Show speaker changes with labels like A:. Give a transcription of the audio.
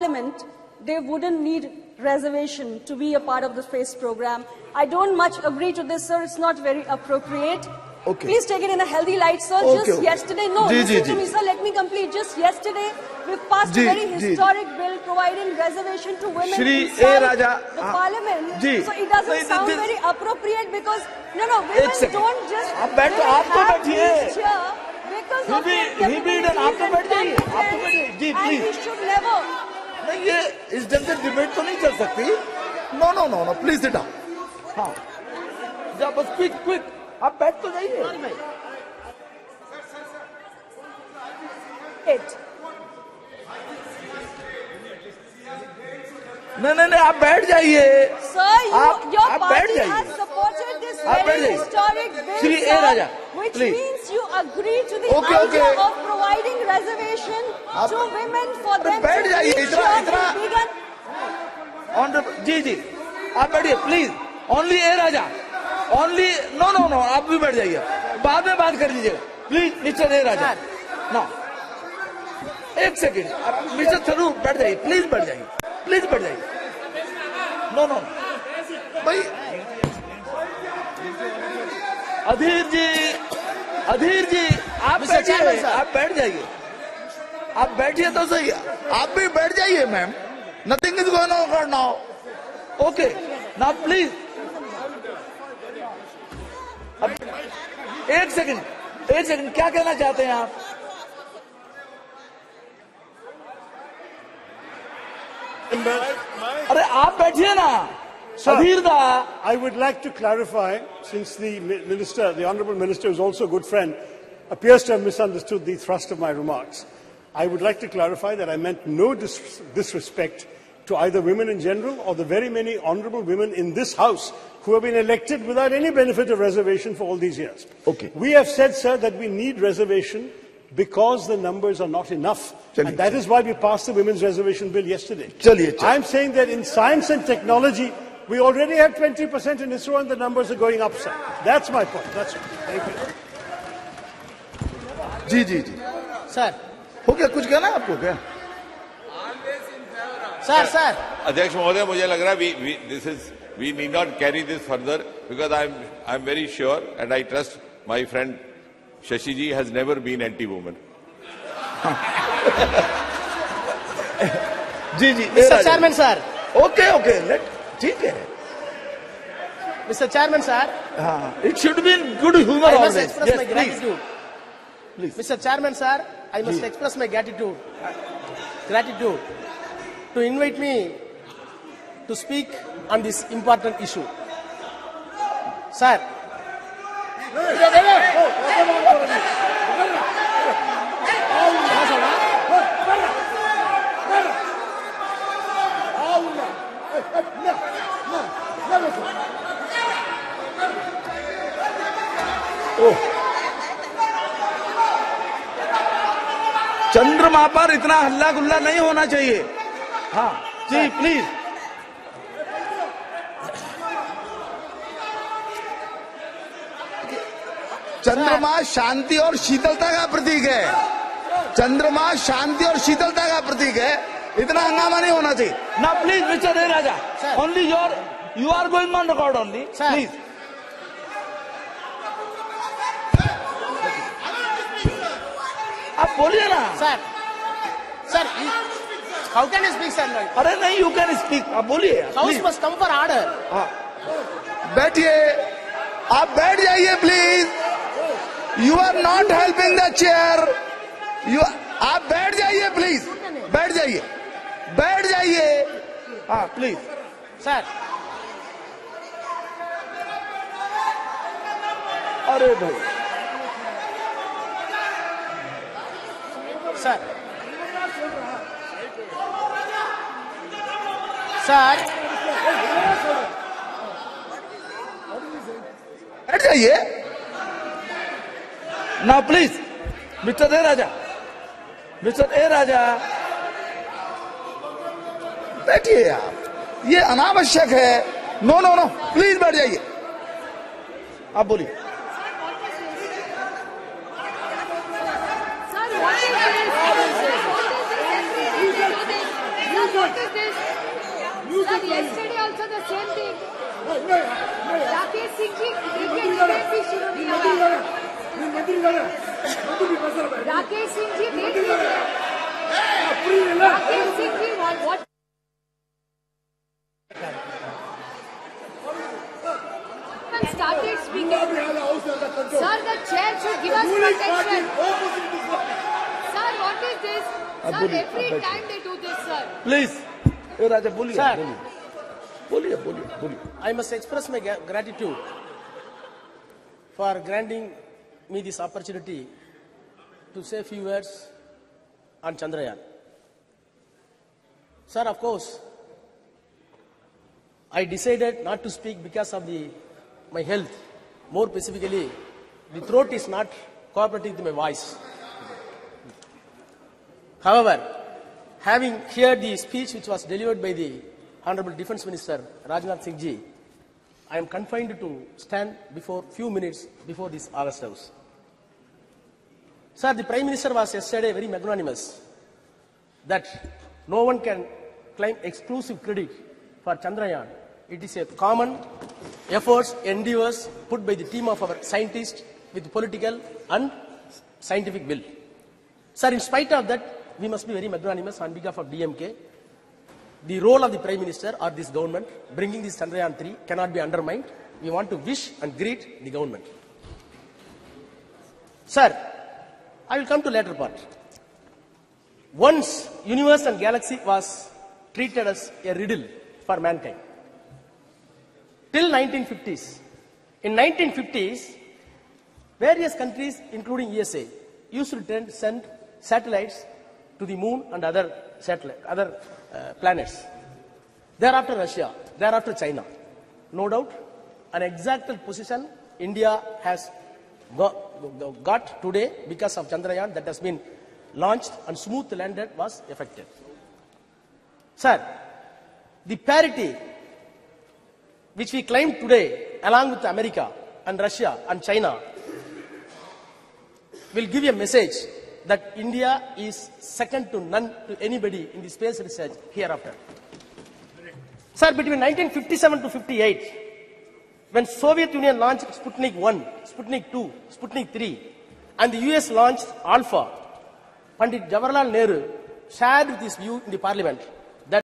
A: Parliament, they wouldn't need reservation to be a part of the FACE program. I don't much agree to this, sir. It's not very appropriate.
B: Okay.
A: Please take it in a healthy light, sir. Just yesterday, listen to me, sir. Let me complete. Just yesterday, we passed a very historic bill providing reservation to women inside the Parliament. So it doesn't sound very appropriate because women don't just have these here because of their capabilities and we should never.
B: नहीं, ये इस ढंग से debate तो नहीं चल सकती. No please sit down. हाँ, जा बस क्विक आप बैठ तो जाइए. नहीं आप बैठ जाइए.
A: Sir, your party has supported this very historic bill, sir, which means you agree to the idea of providing reservation to women for them to reach
B: जी आप बैठिए please. Only A Raja, only no आप भी बैठ जाइए. बाद में बात कर लीजिएगा please. Mister A Raja, no एक सेकेंड. मिस्टर थरूर बैठ जाइए प्लीज. बैठ जाइए प्लीज. बैठ जाइए. नो भाई. अधीर जी आप बैठिए. आप बैठ जाइए. आप बैठिए तो सही. आप भी बैठ जाइए ma'am. Nothing is going on now. Okay now please. अब एक सेकंड क्या कहना चाहते हैं आप? अरे आप बैठिए ना.
C: I would like to clarify, since the minister, the honourable minister, is also a good friend, appears to have misunderstood the thrust of my remarks. I would like to clarify that I meant no disrespect to either women in general or the very many honourable women in this House who have been elected without any benefit of reservation for all these years.
B: Okay.
C: We have said, sir, that we need reservation because the numbers are not enough. And that is why we passed the Women's Reservation Bill yesterday. I'm saying that in science and technology, we already have 20% in ISRO and the numbers are going up, sir. That's my point. That's it. Thank you.
B: जी.
D: Sir
B: हो गया. कुछ कहना आपको क्या?
D: Sir
E: अध्यक्ष महोदय, मुझे लग रहा है we need not carry this further because I'm very sure and I trust my friend Shashi ji has never been anti-woman.
B: Ji.
D: Mr. Chairman, sir.
B: Okay. ठीक है.
D: Mr. Chairman, sir.
B: It should be in good humor
D: always. I
B: must
D: express my gratitude.
B: Please.
D: Mr. Chairman, sir, I must express my gratitude to invite me to speak on this important issue. Sir.
B: चंद्रमा पर इतना हल्ला गुल्ला नहीं होना चाहिए. हाँ जी please. चंद्रमा शांति और शीतलता का प्रतीक है. चंद्रमा शांति और शीतलता का प्रतीक है. इतना हंगामा नहीं होना चाहिए ना. Please mister A Raja, only you are going on record only. Please. आप बोलिए ना.
D: Sir how can you speak, sir?
B: अरे नहीं, you can speak. आप बोलिए.
D: House must come for order.
B: बैठिए. आप बैठ जाइए please. You are not helping the chair. आप बैठ जाइए प्लीज. बैठ जाइए. हाँ प्लीज.
D: सर.
B: अरे भाई.
D: सर
B: बैठ जाइए ना प्लीज. मिस्टर ए राजा बैठिए आप. ये अनावश्यक है. नो प्लीज बैठ जाइए. आप बोलिए.
F: what is this? Sir, yesterday also the same thing. Rakesh Singh ji, Rakesh Singh ji, Rakesh Singh ji, what? Started speaking. Sir, the chair should give us protection. Sir, what is this? Sir, every time they do this, sir.
B: Please. Hey, Raja, boliye.
D: Sir.
B: Boliye.
D: I must express my gratitude for granting me this opportunity to say a few words on Chandrayaan. Sir, of course, I decided not to speak because of my health. More specifically, the throat is not cooperating with my voice. However, having heard the speech which was delivered by the Honorable Defence Minister Rajnath Singh ji, I am confined to stand before few minutes before this August House. Sir, the Prime Minister was yesterday very magnanimous that no one can claim exclusive credit for Chandrayaan. It is a common efforts, endeavors put by the team of our scientists with political and scientific will. Sir, in spite of that, we must be very magnanimous on behalf of DMK. The role of the Prime Minister or this government bringing this Chandrayaan 3 cannot be undermined. We want to wish and greet the government. Sir, I will come to later part. Once universe and galaxy was treated as a riddle for mankind. Till 1950s. In 1950s, various countries, including USA, used to send satellites to the moon and other planets. Thereafter Russia, thereafter China. No doubt, an exact position India has got today because of Chandrayaan that has been launched and smooth landed was effective. Sir, the parity which we claim today along with America and Russia and China will give a message that India is second to none to anybody in the space research hereafter. Sir, between 1957 to 58, when Soviet Union launched Sputnik 1, Sputnik 2, Sputnik 3, and the US launched Alpha, Pandit Jawaharlal Nehru shared this view in the parliament